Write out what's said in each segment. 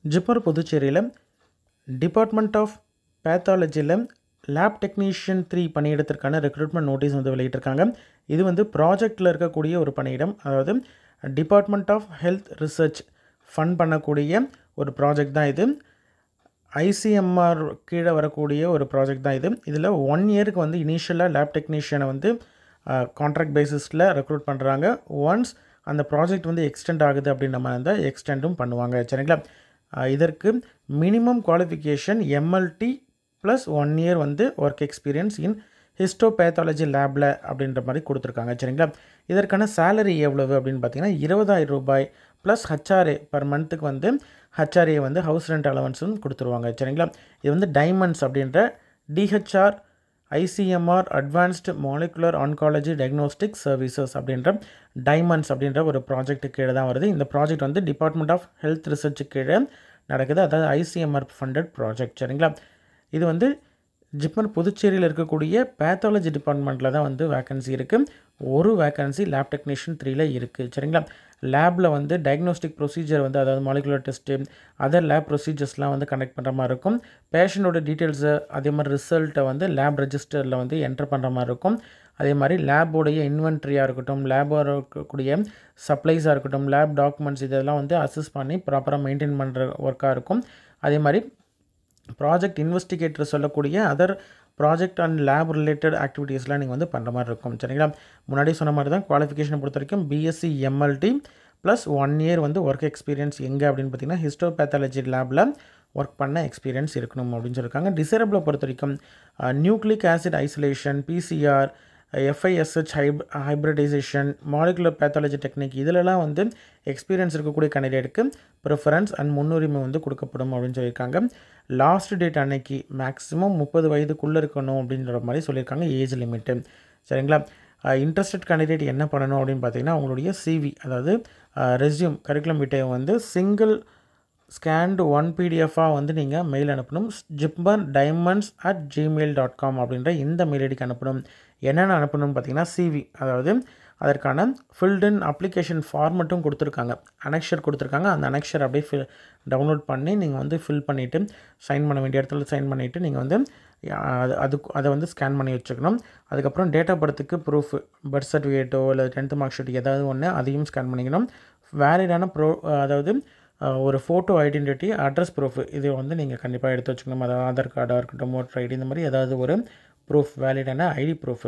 ஜிப்மர் புதுச்சேரியில் department of பேத்தாலஜியில் lab technician 3 பணியிடத்திற்கான ரெக்ரூட்மெண்ட் நோட்டீஸ் வந்து வெளியிட்டிருக்காங்க. இது வந்து ப்ராஜெக்டில் இருக்கக்கூடிய ஒரு பணியிடம். அதாவது department of health research fund பண்ணக்கூடிய ஒரு ப்ராஜெக்ட் தான் இது. ஐசிஎம்ஆர் கீழே வரக்கூடிய ஒரு ப்ராஜெக்ட் தான் இது. இதில் 1 இயருக்கு வந்து இனிஷியலாக லேப் டெக்னீஷியனை வந்து கான்ட்ராக்ட் பேசிஸில் ரெக்ரூட் பண்ணுறாங்க. ஒன்ஸ் அந்த ப்ராஜெக்ட் வந்து எக்ஸ்டெண்ட் ஆகுது அப்படின்ற மாதிரி இருந்தால் எக்ஸ்டெண்டும் பண்ணுவாங்க. சரிங்களா? இதற்கு minimum qualification MLD plus 1 year வந்து ஒர்க் எக்ஸ்பீரியன்ஸ் இன் ஹிஸ்டோபேத்தாலஜி லேபில் அப்படின்ற மாதிரி கொடுத்துருக்காங்க. சரிங்களா? இதற்கான சேலரி எவ்வளவு அப்படின்னு பார்த்தீங்கன்னா 20,000 ரூபாய் ப்ளஸ் ஹச்ஆர்ஏ பர் மந்த்துக்கு வந்து ஹச்ஆர்ஏ வந்து ஹவுஸ் ரெண்ட் அலவன்ஸும் கொடுத்துருவாங்க. சரிங்களா? இது வந்து டைமண்ட்ஸ் அப்படின்ற THR ICMR advanced molecular oncology diagnostic services அப்படின்ற டைமண்ட்ஸ் அப்படின்ற ஒரு ப்ராஜெக்ட்டு கீழே தான் வருது. இந்த ப்ராஜெக்ட் வந்து டிபார்ட்மெண்ட் ஆஃப் ஹெல்த் ரிசர்ச் கீழே நடக்குது. அதாவது ஐசிஎம்ஆர் ஃபண்டட் ப்ராஜெக்ட். சரிங்களா? இது வந்து ஜிப்மர் புதுச்சேரியில் இருக்கக்கூடிய பேத்தாலஜி டிபார்ட்மெண்ட்டில் தான் வந்து வேக்கன்சி இருக்குது. ஒரு வேக்கன்சி லேப் டெக்னீஷியன் 3ல் இருக்குது. சரிங்களா? லேபில் வந்து டயக்னோஸ்டிக் ப்ரொசீஜர் வந்து அதாவது மாலிகுலர் டெஸ்ட்டு அதர் லேப் ப்ரொசீஜர்ஸ்லாம் வந்து கனெக்ட் பண்ணுற மாதிரி இருக்கும். பேஷண்ட்டோட டீட்டெயில்ஸை அதே மாதிரி ரிசல்ட்டை வந்து லேப் ரெஜிஸ்டரில் வந்து என்டர் பண்ணுற மாதிரி இருக்கும். அதே மாதிரி லேபோடைய இன்வென்ட்ரியாக இருக்கட்டும், லேபோட இருக்கக்கூடிய சப்ளைஸாக இருக்கட்டும், லேப் டாக்குமெண்ட்ஸ் இதெல்லாம் வந்து அசஸ் பண்ணி ப்ராப்பராக மெயின்டைன் பண்ணுற ஒர்க்காக இருக்கும். அதே மாதிரி ப்ராஜெக்ட் இன்வெஸ்டிகேட்டர் சொல்லக்கூடிய other project and lab related ஆக்டிவிட்டீஸ்லாம் நீங்கள் வந்து பண்ணுற மாதிரி இருக்கும். சரிங்களா? முன்னாடி சொன்ன மாதிரி தான் குவாலிஃபிகேஷனை பொறுத்த வரைக்கும் பிஎஸ்சி எம்எல்டி ப்ளஸ் 1 இயர் வந்து ஒர்க் எக்ஸ்பீரியன்ஸ் எங்கே அப்படின்னு பார்த்தீங்கன்னா ஹிஸ்டோபேத்தாலஜி லேபில் ஒர்க் பண்ண எக்ஸ்பீரியன்ஸ் இருக்கணும் அப்படின்னு சொல்லியிருக்காங்க. டிசேரபிளை பொறுத்த வரைக்கும் nucleic acid isolation, PCR, FISH hybridization, molecular pathology technique இதிலலாம் வந்து எக்ஸ்பீரியன்ஸ் இருக்கக்கூடிய கேண்டிடேட்டுக்கு ப்ரிஃபரன்ஸ் அண்ட் முன்னுரிமை வந்து கொடுக்கப்படும் அப்படின்னு சொல்லியிருக்காங்க. லாஸ்ட் டேட் அன்னைக்கு மேக்ஸிமம் 30 வயதுக்குள்ளே இருக்கணும் அப்படின்ற மாதிரி சொல்லியிருக்காங்க ஏஜ் லிமிட்டு. சரிங்களா? இன்ட்ரெஸ்டட் கேண்டிடேட் என்ன பண்ணணும் அப்படின்னு பார்த்தீங்கன்னா அவங்களுடைய சிவி அதாவது ரெஸ்யூம் கரிக்குலம் விட்டே வந்து சிங்கிள் ஸ்கேன்டு 1 பிடிஎஃபாக வந்து நீங்கள் மெயில் அனுப்பணும். jipmerdiamonds@gmail.com அப்படின்ற இந்த மெயில் ஐடிக்கு அனுப்பணும். என்னென்ன அனுப்பணும்னு பார்த்தீங்கன்னா சிவி அதாவது அதற்கான ஃபில்டன் அப்ளிகேஷன் ஃபார்மெட்டும் கொடுத்துருக்காங்க. அனெக்ஷர் கொடுத்துருக்காங்க. அந்த அனெக்ஷர் அப்படியே டவுன்லோட் பண்ணி நீங்கள் வந்து ஃபில் பண்ணிவிட்டு சைன் பண்ண வேண்டிய இடத்துல சைன் பண்ணிவிட்டு நீங்கள் வந்து அதை வந்து ஸ்கேன் பண்ணி வச்சுக்கணும். அதுக்கப்புறம் டேட் ஆஃப் பர்த்துக்கு ப்ரூஃப் பர்த் சர்டிஃபிகேட்டோ இல்லை 10th மார்க் ஷீட் ஏதாவது ஒன்று அதையும் ஸ்கேன் பண்ணிக்கணும். வேலிடான அதாவது ஒரு ஃபோட்டோ ஐடென்டிட்டி அட்ரஸ் ப்ரூஃப் இது வந்து நீங்கள் கண்டிப்பாக எடுத்து வச்சுக்கணும். அதாவது ஆதார் கார்டாக இருக்கட்டும், ஓட்டர் ஐடி இந்த மாதிரி ஏதாவது ஒரு ப்ரூஃப் வேலிடான ஐடி ப்ரூஃப்.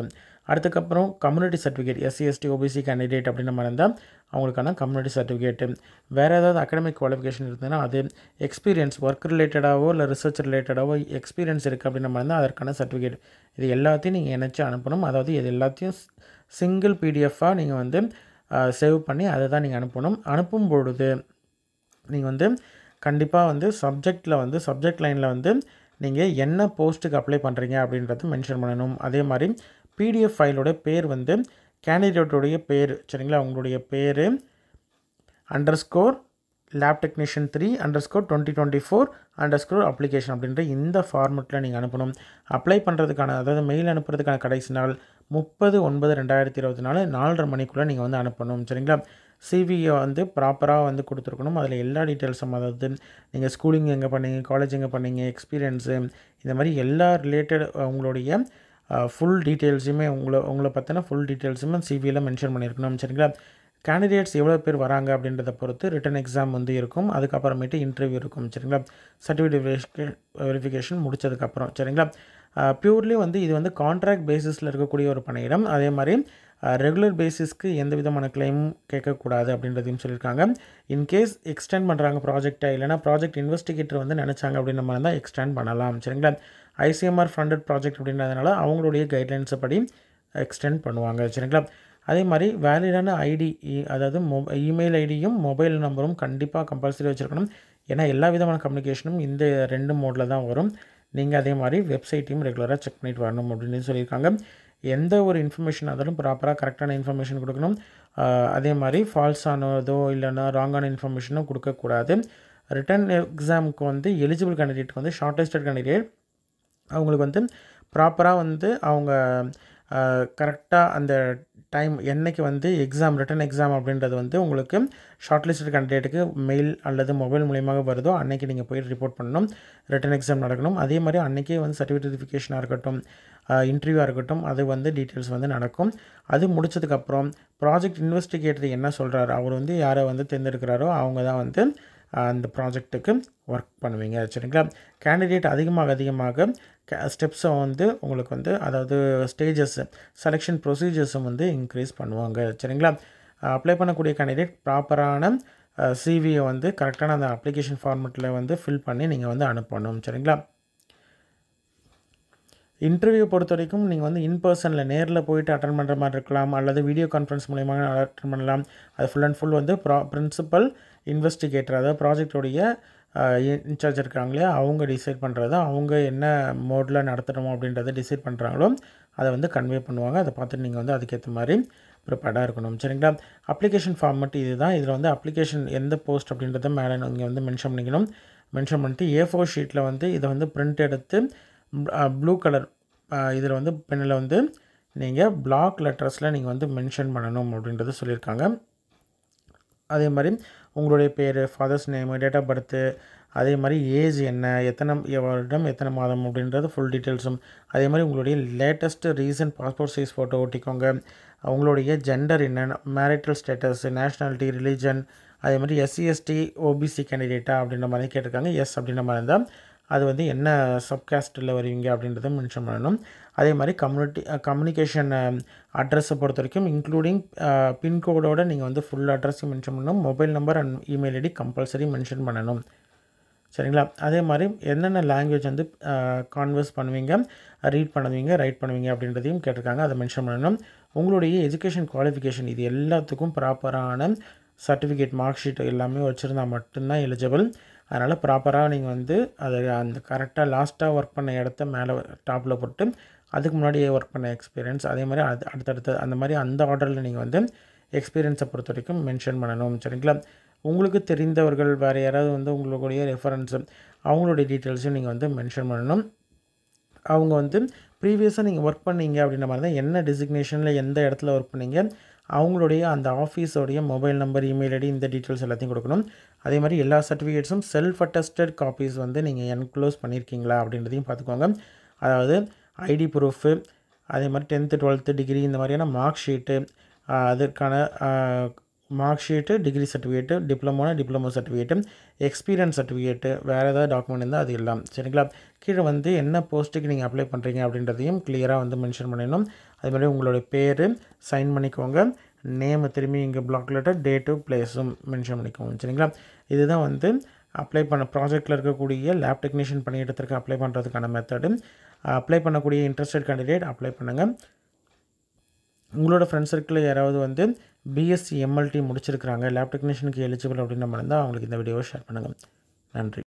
அதுக்கப்புறம் community certificate SC ST OBC candidate அப்படின்ற மாதிரி இருந்தால் அவங்களுக்கான கம்யூனிட்டி சர்டிஃபிகேட்டு. வேறு ஏதாவது அகடமிக் குவாலிஃபிகேஷன் இருந்ததுன்னா அது எக்ஸ்பீரியன்ஸ் ஒர்க் ரிலேட்டடாகவோ இல்லை ரிசர்ச் ரிலேட்டடாகவோ எக்ஸ்பீரியன்ஸ் இருக்குது அப்படின்ற மாதிரி இருந்தால் அதற்கான சர்டிஃபிகேட் இது எல்லாத்தையும் நீங்கள் இணைச்சி அனுப்பணும். அதாவது இது எல்லாத்தையும் சிங்கிள் பிடிஎஃபாக நீங்கள் வந்து சேவ் பண்ணி அதை தான் நீங்கள் அனுப்பணும். அனுப்பும் பொழுது நீங்கள் வந்து கண்டிப்பாக வந்து சப்ஜெக்ட் லைனில் வந்து நீங்கள் என்ன போஸ்ட்டுக்கு அப்ளை பண்ணுறீங்க அப்படின்றத மென்ஷன் பண்ணணும். அதே மாதிரி பிடிஎஃப் ஃபைலோட பேர் வந்து கேண்டிடேட்டோடைய பேர். சரிங்களா? உங்களுடைய பேர் _ லேப் டெக்னீஷியன் 3 _ 2024 _ அப்ளிகேஷன் அப்படின்ற இந்த ஃபார்மெட்டில் நீங்கள் அனுப்பணும். அப்ளை பண்ணுறதுக்கான அதாவது மெயில் அனுப்புறதுக்கான கடைசி நாள் 30/9/2024 4:30 மணிக்குள்ளே நீங்கள் வந்து அனுப்பணும். சரிங்களா? சிவியை வந்து ப்ராப்பராக வந்து கொடுத்துருக்கணும். அதில் எல்லா டீட்டெயில்ஸும் அதாவது நீங்கள் ஸ்கூலிங் எங்கே பண்ணீங்க, காலேஜ் எங்கே பண்ணீங்க, எக்ஸ்பீரியன்ஸு இந்த மாதிரி எல்லா ரிலேட்டட் உங்களுடைய ஃபுல் டீட்டெயில்ஸுமே உங்களை பற்றின ஃபுல் டீட்டெயில்ஸுமே சிவியில் மென்ஷன் பண்ணியிருக்கணும். சரிங்களா? கேண்டிடேட்ஸ் எவ்வளோ பேர் வராங்க அப்படின்றத பொறுத்து ரிட்டன் எக்ஸாம் வந்து இருக்கும். அதுக்கப்புறமேட்டு இன்டர்வியூ இருக்கும். சரிங்களா? சர்டிஃபிகேட் வெரிஃபிகேஷன் முடித்ததுக்கப்புறம். சரிங்களா? பியூர்லி வந்து இது வந்து கான்ட்ராக்ட் பேசிஸில் இருக்கக்கூடிய ஒரு பணியிடம். அதே மாதிரி ரெகுலர் பேசிஸ்க்கு எந்த விதமான கிளைமும் கேட்கக்கூடாது அப்படின்றதையும் சொல்லியிருக்காங்க. இன்கேஸ் எக்ஸ்டெண்ட் பண்ணுறாங்க ப்ராஜெக்டை இல்லைனா ப்ராஜெக்ட் இன்வெஸ்டிகேட்டர் வந்து நினச்சாங்க அப்படின்ற மாதிரி தான் எக்ஸ்டெண்ட் பண்ணலாம். சரிங்களா? ஐசிஎம்ஆர் ஃபண்டட் ப்ராஜெக்ட் அப்படின்றதுனால அவங்களுடைய கைட்லைன்ஸை படி எக்ஸ்டெண்ட் பண்ணுவாங்க. சரிங்களா? அதே மாதிரி வேலிடான ஐடி அதாவது இமெயில் ஐடியும் மொபைல் நம்பரும் கண்டிப்பாக கம்பல்சரி வச்சுருக்கணும். ஏன்னா எல்லா விதமான கம்யூனிகேஷனும் இந்த 2 மோடில் தான் வரும். நீங்கள் அதே மாதிரி வெப்சைட்டையும் ரெகுலராக செக் பண்ணிட்டு வரணும் அப்படின்னு சொல்லியிருக்காங்க. எந்த ஒரு இன்ஃபர்மேஷன் ஆனாலும் ப்ராப்பராக கரெக்டான இன்ஃபர்மேஷன் கொடுக்கணும். அதே மாதிரி ஃபால்ஸானதோ இல்லைனா ராங்கான இன்ஃபர்மேஷனும் கொடுக்கக்கூடாது. ரிட்டன் எக்ஸாமுக்கு வந்து எலிஜிபிள் கேண்டிடேட் வந்து ஷார்ட் லிஸ்டட் கேண்டிடேட் அவங்களுக்கு வந்து ப்ராப்பராக வந்து அவங்க கரெக்டாக அந்த டைம் என்னைக்கு வந்து எக்ஸாம் ரிட்டன் எக்ஸாம் அப்படின்றது வந்து உங்களுக்கு ஷார்ட் லிஸ்டட் கேண்டிடேட்டுக்கு மெயில் அல்லது மொபைல் மூலியமாக வருதோ அன்றைக்கி நீங்கள் போய் ரிப்போர்ட் பண்ணணும். ரிட்டன் எக்ஸாம் நடக்கணும். அதே மாதிரி அன்றைக்கே வந்து சர்டிஃபிகேட் வெரிஃபிகேஷனாக இருக்கட்டும், இன்டர்வியூவாக இருக்கட்டும், அது வந்து டீட்டெயில்ஸ் வந்து நடக்கும். அது முடிச்சதுக்கப்புறம் ப்ராஜெக்ட் இன்வெஸ்டிகேட்டர் என்ன சொல்கிறாரு, அவர் வந்து யாரை வந்து தேர்ந்தெடுக்கிறாரோ அவங்க தான் வந்து அந்த ப்ராஜெக்ட்டுக்கு ஒர்க் பண்ணுவீங்க. சரிங்களா? கேண்டிடேட் அதிகமாக ஸ்டெப்ஸை வந்து உங்களுக்கு வந்து அதாவது ஸ்டேஜஸ் செலெக்ஷன் ப்ரொசீஜர்ஸும் வந்து இன்க்ரீஸ் பண்ணுவாங்க. சரிங்களா? அப்ளை பண்ணக்கூடிய கேண்டிடேட் ப்ராப்பரான சிவியை வந்து கரெக்டான அந்த அப்ளிகேஷன் ஃபார்மெட்டில் வந்து ஃபில் பண்ணி நீங்கள் வந்து அனுப்பணும். சரிங்களா? இன்டர்வியூ பொறுத்த வரைக்கும் நீங்கள் வந்து இன்பர்சனில் நேரில் போயிட்டு அட்டன் பண்ணுற மாதிரி இருக்கலாம், அல்லது வீடியோ கான்ஃபரன்ஸ் மூலிமா அட்டன் பண்ணலாம். அது ஃபுல் அண்ட் ஃபுல் வந்து பிரின்சிபல் இன்வெஸ்டிகேட்டர், அதாவது ப்ராஜெக்டோடைய இன்சார்ஜ் இருக்காங்களே அவங்க டிசைட் பண்ணுறது, அவங்க என்ன மோடில் நடத்தணுமோ அப்படின்றத டிசைட் பண்ணுறாங்களோ அதை வந்து கன்வே பண்ணுவாங்க. அதை பார்த்துட்டு நீங்கள் வந்து அதுக்கேற்ற மாதிரி ப்ரிப்பேர்டாக இருக்கணும். சரிங்களா? அப்ளிகேஷன் ஃபார்மெட் இது தான். இதில் வந்து அப்ளிகேஷன் எந்த போஸ்ட் அப்படின்றத மேலே நீங்கள் வந்து மென்ஷன் பண்ணிக்கணும். மென்ஷன் பண்ணிட்டு A4 ஷீட்டில் வந்து இதை வந்து பிரிண்ட் எடுத்து ப்ளூ கலர் இதில் வந்து பெண்ணில் வந்து நீங்கள் பிளாக் லெட்டர்ஸில் நீங்கள் வந்து மென்ஷன் பண்ணணும் அப்படின்றது சொல்லியிருக்காங்க. அதே மாதிரி உங்களுடைய பேர், father's name, date of birth, அதே மாதிரி ஏஜ் என்ன, எத்தனை வருடம் எத்தனை மாதம் அப்படின்றது ஃபுல் டீட்டெயில்ஸும், அதே மாதிரி உங்களுடைய latest recent passport size photo ஒட்டிக்கோங்க. உங்களுடைய ஜெண்டர் என்ன, மேரிட்டல் ஸ்டேட்டஸ், நேஷ்னாலிட்டி, ரிலீஜன், அதே மாதிரி SC ST OBC கேண்டிடேட்டா அப்படின்ற மாதிரி கேட்டிருக்காங்க. எஸ் அப்படின்ற மாதிரி இருந்தால் அது வந்து என்ன சப்காஸ்ட்டில் வருவீங்க அப்படின்றத மென்ஷன் பண்ணணும். அதே மாதிரி கம்யூனிகேஷன் அட்ரஸை பொறுத்த வரைக்கும் இன்க்ளூடிங் பின்கோடோடு நீங்கள் வந்து ஃபுல் அட்ரஸையும் மென்ஷன் பண்ணணும். Mobile number and email ID compulsory mention பண்ணணும். சரிங்களா? அதே மாதிரி என்னென்ன லாங்குவேஜ் வந்து கான்வர்ஸ் பண்ணுவீங்க, ரீட் பண்ணுவீங்க, ரைட் பண்ணுவீங்க அப்படின்றதையும் கேட்டிருக்காங்க. அதை மென்ஷன் பண்ணணும். உங்களுடைய எஜுகேஷன் குவாலிஃபிகேஷன் இது எல்லாத்துக்கும் ப்ராப்பரான சர்டிஃபிகேட், மார்க் ஷீட் எல்லாமே வச்சுருந்தால் மட்டும்தான் எலிஜிபிள். அதனால் ப்ராப்பராக நீங்கள் வந்து அதை அந்த கரெக்டாக லாஸ்ட்டாக ஒர்க் பண்ண இடத்த மேலே டாப்பில் போட்டு அதுக்கு முன்னாடியே ஒர்க் பண்ண எக்ஸ்பீரியன்ஸ், அதே மாதிரி அடுத்தடுத்து அந்த மாதிரி அந்த ஆர்டரில் நீங்கள் வந்து எக்ஸ்பீரியன்ஸை பொறுத்த வரைக்கும் மென்ஷன் பண்ணணும். சரிங்களா? உங்களுக்கு தெரிந்தவர்கள் வேறு யாராவது வந்து உங்களுடைய ரெஃபரன்ஸு அவங்களுடைய டீட்டெயில்ஸையும் நீங்கள் வந்து மென்ஷன் பண்ணணும். அவங்க வந்து ப்ரீவியஸாக நீங்கள் ஒர்க் பண்ணீங்க அப்படின்ற மாதிரி தான் என்ன டெசிக்னேஷனில் எந்த இடத்துல ஒர்க் பண்ணீங்க, அவங்களுடைய அந்த ஆஃபீஸோடைய மொபைல் நம்பர், இமெயில் ஐடி, இந்த டீட்டெயில்ஸ் எல்லாத்தையும் கொடுக்கணும். அதே மாதிரி எல்லா சர்டிஃபிகேட்ஸும் செல்ஃப் அட்டஸ்டட் காப்பீஸ் வந்து நீங்கள் என்க்ளோஸ் பண்ணியிருக்கீங்களா அப்படின்றதையும் பார்த்துக்கோங்க. அதாவது ஐடி ப்ரூஃபு, அதே மாதிரி 10th 12th டிகிரி இந்த மாதிரியான மார்க் ஷீட்டு, அதற்கான mark sheet, degree certificate, diploma certificate, experience certificate, வேறு ஏதாவது டாக்குமெண்ட் இருந்தால் அது எல்லாம். சரிங்களா? கீழே வந்து என்ன போஸ்ட்டுக்கு நீங்கள் அப்ளை பண்ணுறீங்க அப்படின்றதையும் கிளியராக வந்து மென்ஷன் பண்ணிடணும். அதே மாதிரி உங்களுடைய பேர் சைன் பண்ணிக்கோங்க. நேமு திரும்பி இங்கே பிளாக் லெட்டர், டேட்டு, பிளேஸும் மென்ஷன் பண்ணிக்கோங்க. சரிங்களா? இதுதான் வந்து அப்ளை பண்ண ப்ராஜெக்டில் இருக்கக்கூடிய லேப் டெக்னீஷியன் பணியிடத்திற்கு அப்ளை பண்ணுறதுக்கான மெத்தடு. அப்ளை பண்ணக்கூடிய இன்ட்ரெஸ்டட் கேண்டிடேட் அப்ளை பண்ணுங்கள். உங்களோட ஃப்ரெண்ட்ஸ் சர்க்கிளில் யாராவது வந்து BSc MLT முடிச்சிருக்கிறாங்க, லேப் டெக்னீஷியனுக்கு எலிஜிபிள் அப்படின்ற மாதிரி இருந்தால் அவங்களுக்கு இந்த வீடியோவை ஷேர் பண்ணுங்கள். நன்றி.